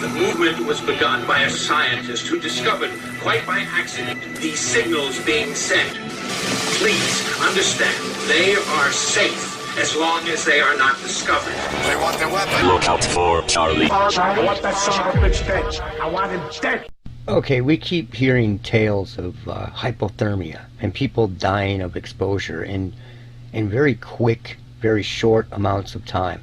The movement was begun by a scientist who discovered, quite by accident, these signals being sent. Please understand, they are safe as long as they are not discovered. They want their weapon. Look out for Charlie. I want that son of a bitch dead. I want him dead. Okay, we keep hearing tales of hypothermia and people dying of exposure in very quick, very short amounts of time.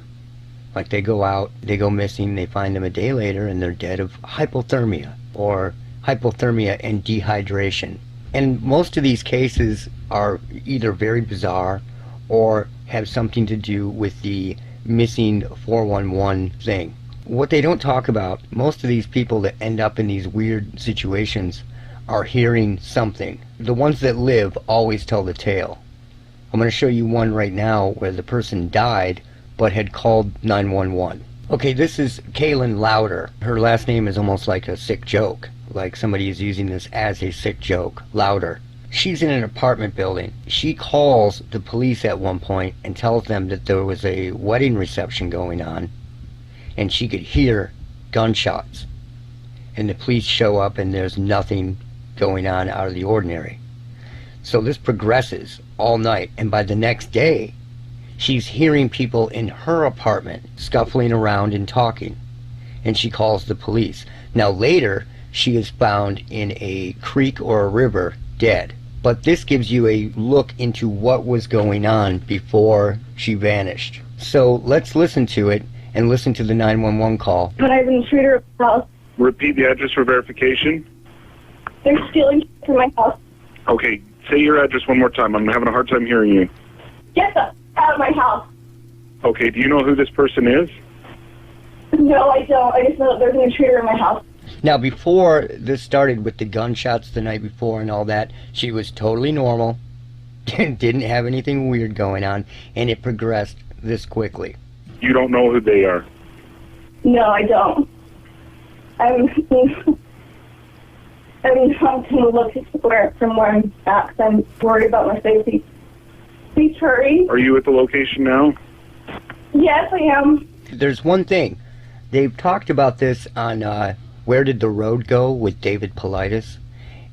Like they go out, they go missing, they find them a day later and they're dead of hypothermia or hypothermia and dehydration. And most of these cases are either very bizarre or have something to do with the missing 411 thing. What they don't talk about, most of these people that end up in these weird situations are hearing something. The ones that live always tell the tale. I'm going to show you one right now where the person died but had called 911. Okay, this is Kaylin Louder. Her last name is almost like a sick joke, like somebody is using this as a sick joke. Louder. She's in an apartment building. She calls the police at one point and tells them that there was a wedding reception going on and she could hear gunshots. And the police show up and there's nothing going on out of the ordinary. So this progresses all night, and by the next day she's hearing people in her apartment scuffling around and talking, and she calls the police. Now later she is found in a creek or a river dead. But this gives you a look into what was going on before she vanished. So let's listen to it and listen to the 911 call. When I have an intruder at my house, Repeat the address for verification. they're stealing from my house. Okay, say your address one more time. I'm having a hard time hearing you. Get the out of my house. Okay, do you know who this person is? No, I don't. I just know that there's an intruder in my house. Now before this started with the gunshots the night before and all that, she was totally normal, didn't have anything weird going on, and it progressed this quickly. You don't know who they are. No, I don't. I'm trying to look from where I'm at 'cause I'm worried about my safety. Please hurry. Are you at the location now? Yes, I am. There's one thing. They've talked about this on Where Did the Road Go with David Paulides,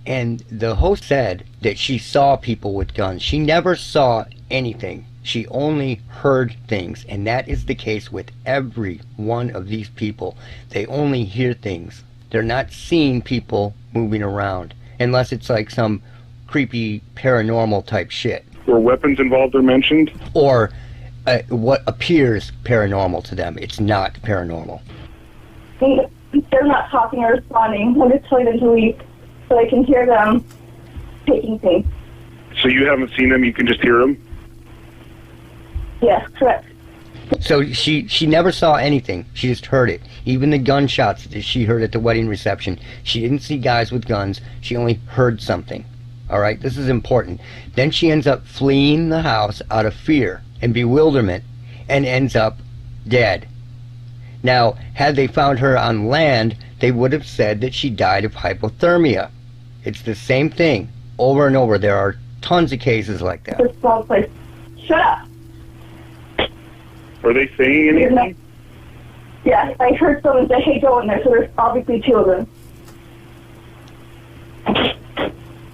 and the host said that she saw people with guns. She never saw anything. She only heard things, and that is the case with every one of these people. They only hear things. They're not seeing people moving around, unless it's like some creepy paranormal type shit. Were weapons involved or mentioned? Or what appears paranormal to them. It's not paranormal. They're not talking or responding. I'm just telling them to leave so I can hear them taking things. So you haven't seen them, you can just hear them? Yes, correct. So she never saw anything. She just heard it. Even the gunshots that she heard at the wedding reception. She didn't see guys with guns. She only heard something. All right, this is important. Then she ends up fleeing the house out of fear and bewilderment and ends up dead. Now, had they found her on land, they would have said that she died of hypothermia. It's the same thing over and over. There are tons of cases like that. This small place. Shut up. Are they saying anything? Yeah, I heard someone say, hey, go in there, so there's obviously two of them.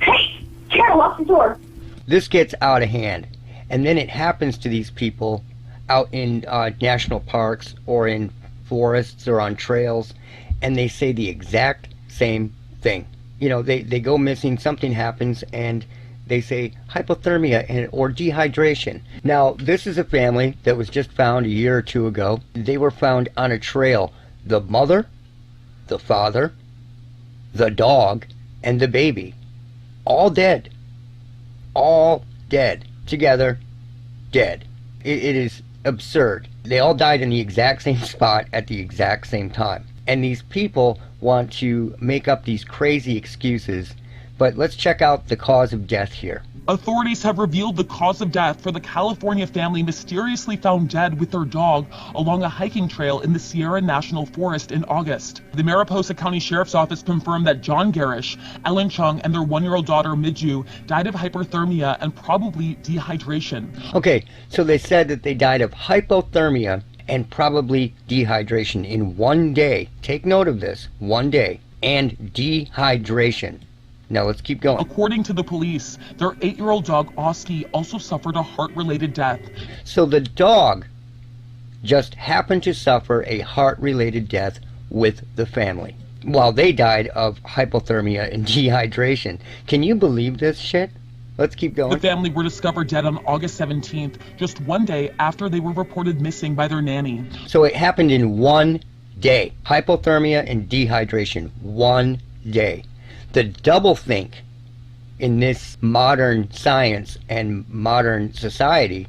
Hey, Karen, lock the door. This gets out of hand, and then it happens to these people out in national parks or in forests or on trails, and they say the exact same thing. You know, they go missing, something happens, and they say hypothermia or dehydration. Now, this is a family that was just found a year or two ago. They were found on a trail. The mother, the father, the dog, and the baby. All dead. All dead. Together, dead. It is absurd. They all died in the exact same spot at the exact same time. And these people want to make up these crazy excuses. But let's check out the cause of death here. Authorities have revealed the cause of death for the California family mysteriously found dead with their dog along a hiking trail in the Sierra National Forest in August. The Mariposa County Sheriff's Office confirmed that John Garish, Ellen Chung, and their 1-year-old daughter Miju died of hypothermia and probably dehydration. Okay, so they said that they died of hypothermia and probably dehydration in one day. Take note of this, one day, and dehydration. Now let's keep going. According to the police, their 8-year-old dog, Oski, also suffered a heart-related death. So the dog just happened to suffer a heart-related death with the family, while they died of hypothermia and dehydration. Can you believe this shit? Let's keep going. The family were discovered dead on August 17th, just one day after they were reported missing by their nanny. So it happened in one day. Hypothermia and dehydration, one day. The doublethink in this modern science and modern society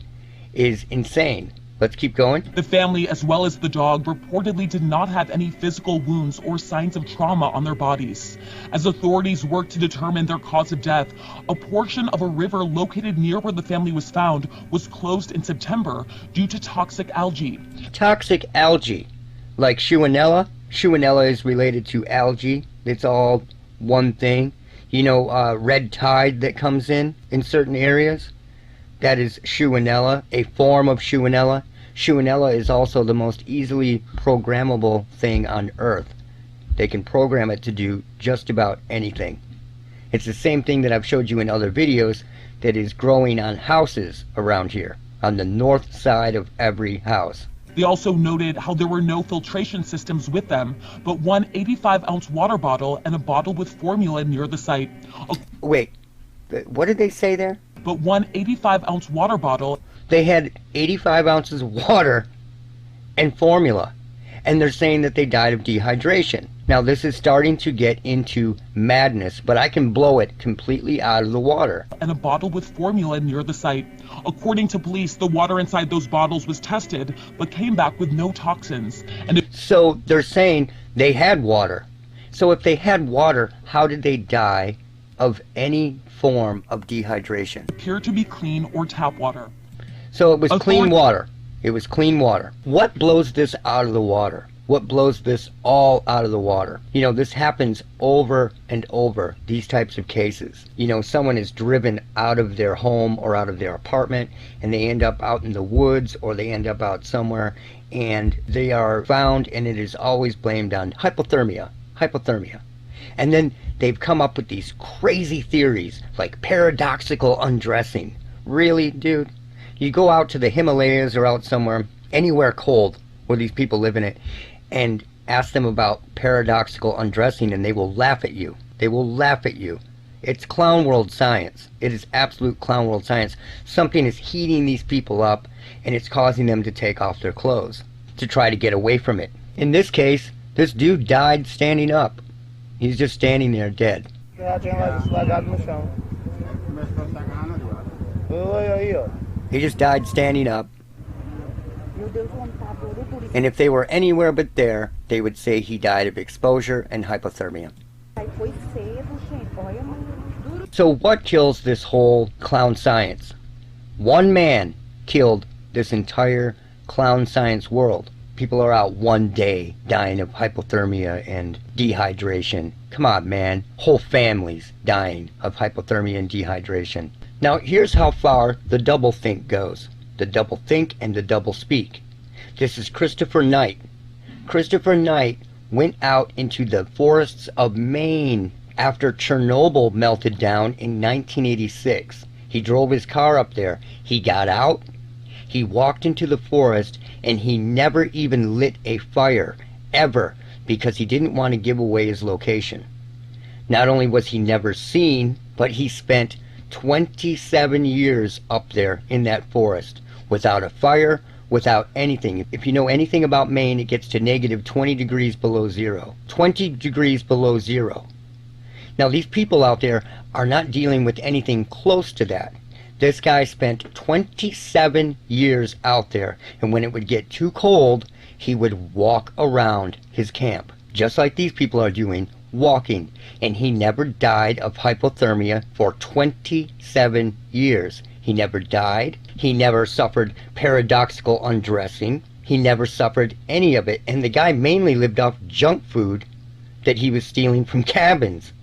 is insane. Let's keep going. The family, as well as the dog, reportedly did not have any physical wounds or signs of trauma on their bodies. As authorities worked to determine their cause of death, a portion of a river located near where the family was found was closed in September due to toxic algae. Toxic algae, like Shillingella. Shillingella is related to algae. It's all one thing. You know, red tide that comes in certain areas. That is Shillingella, a form of Shillingella. Shillingella is also the most easily programmable thing on Earth. They can program it to do just about anything. It's the same thing that I've showed you in other videos that is growing on houses around here, on the north side of every house. They also noted how there were no filtration systems with them, but one 85-ounce water bottle and a bottle with formula near the site. Wait, what did they say there? But one 85-ounce water bottle. They had 85 ounces of water and formula, and they're saying that they died of dehydration. Now this is starting to get into madness, but I can blow it completely out of the water. And a bottle with formula near the site. According to police, the water inside those bottles was tested, but came back with no toxins. So they're saying they had water. So if they had water, how did they die of any form of dehydration? Appeared to be clean or tap water. So it was clean water. It was clean water. What blows this out of the water? What blows this all out of the water? You know, this happens over and over, these types of cases. You know, someone is driven out of their home or out of their apartment, and they end up out in the woods, or they end up out somewhere, and they are found, and it is always blamed on hypothermia. And then they've come up with these crazy theories, like paradoxical undressing. Really, dude? You go out to the Himalayas or out somewhere, anywhere cold, where these people live in it, and ask them about paradoxical undressing, and they will laugh at you. They will laugh at you. It's clown world science. It is absolute clown world science. Something is heating these people up, and it's causing them to take off their clothes to try to get away from it. In this case, this dude died standing up. He's just standing there dead. He just died standing up. And if they were anywhere but there, they would say he died of exposure and hypothermia. So what kills this whole clown science? One man killed this entire clown science world. People are out one day dying of hypothermia and dehydration. Come on, man. Whole families dying of hypothermia and dehydration. Now, here's how far the doublethink goes. The doublethink and the doublespeak. This is Christopher Knight. Christopher Knight went out into the forests of Maine after Chernobyl melted down in 1986. He drove his car up there. He got out. He walked into the forest, and he never even lit a fire, ever, because he didn't want to give away his location. Not only was he never seen, but he spent 27 years up there in that forest without a fire, without anything. If you know anything about Maine, it gets to negative 20 degrees below zero. 20 degrees below zero. Now, these people out there are not dealing with anything close to that. This guy spent 27 years out there, and when it would get too cold, he would walk around his camp, just like these people are doing, walking, and he never died of hypothermia for 27 years. He never died. He never suffered paradoxical undressing. He never suffered any of it, and the guy mainly lived off junk food that he was stealing from cabins.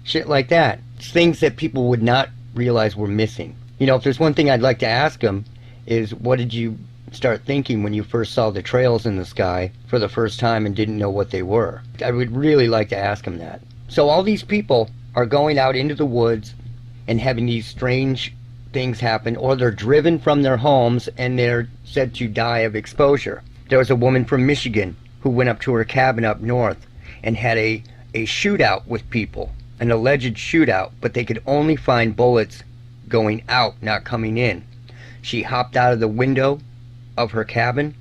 Shit like that. It's things that people would not realize were missing. You know, if there's one thing I'd like to ask him is, what did you start thinking when you first saw the trails in the sky for the first time and didn't know what they were? I would really like to ask him that. So all these people are going out into the woods and having these strange things happen, or they're driven from their homes and they're said to die of exposure. There was a woman from Michigan who went up to her cabin up north and had a shootout with people, an alleged shootout, but they could only find bullets going out, not coming in. She hopped out of the window of her cabin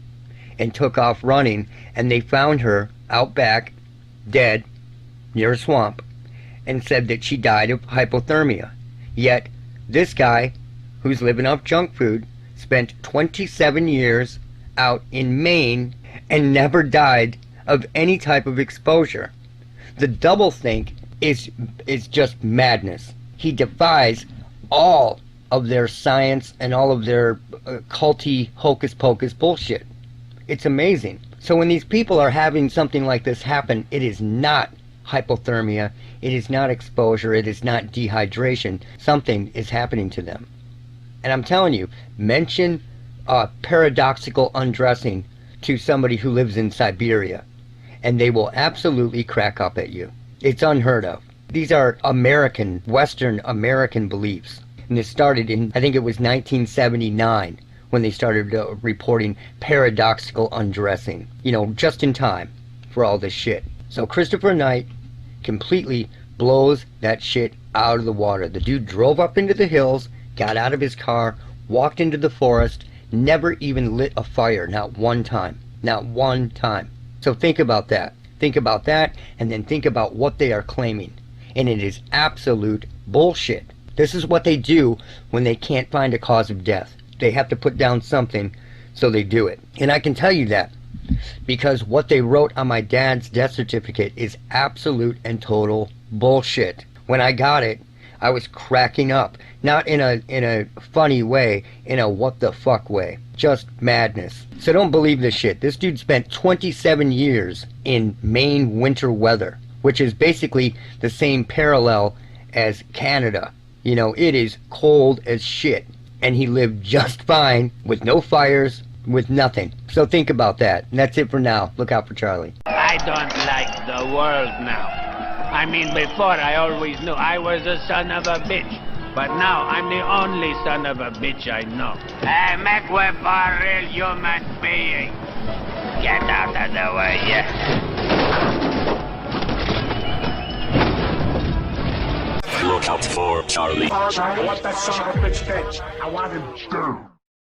and took off running, and they found her out back, dead, near a swamp, and said that she died of hypothermia. Yet this guy, who's living off junk food, spent 27 years out in Maine and never died of any type of exposure. The doublethink is just madness. He defies all of their science and all of their culty hocus pocus bullshit. It's amazing. So when these people are having something like this happen, it is not hypothermia, it is not exposure, it is not dehydration. Something is happening to them. And I'm telling you, mention paradoxical undressing to somebody who lives in Siberia, and they will absolutely crack up at you. It's unheard of. These are American, Western American beliefs. And this started in, I think it was 1979, when they started reporting paradoxical undressing. You know, just in time for all this shit. So Christopher Knight completely blows that shit out of the water. The dude drove up into the hills, got out of his car, walked into the forest, never even lit a fire, not one time. Not one time. So think about that. Think about that, and then think about what they are claiming. And it is absolute bullshit. This is what they do when they can't find a cause of death. They have to put down something, so they do it. And I can tell you that because what they wrote on my dad's death certificate is absolute and total bullshit. When I got it, I was cracking up. Not in a funny way, in a what the fuck way. Just madness. So don't believe this shit. This dude spent 27 years in Maine winter weather, which is basically the same parallel as Canada. You know, it is cold as shit. And he lived just fine with no fires, with nothing. So think about that. And that's it for now. Look out for Charlie. I don't like the world now. I mean, before I always knew I was a son of a bitch. But now I'm the only son of a bitch I know. Hey, make way for a real human being. Get out of the way, yeah. Look out for Charlie. I want that son of a bitch dead. I want him dead.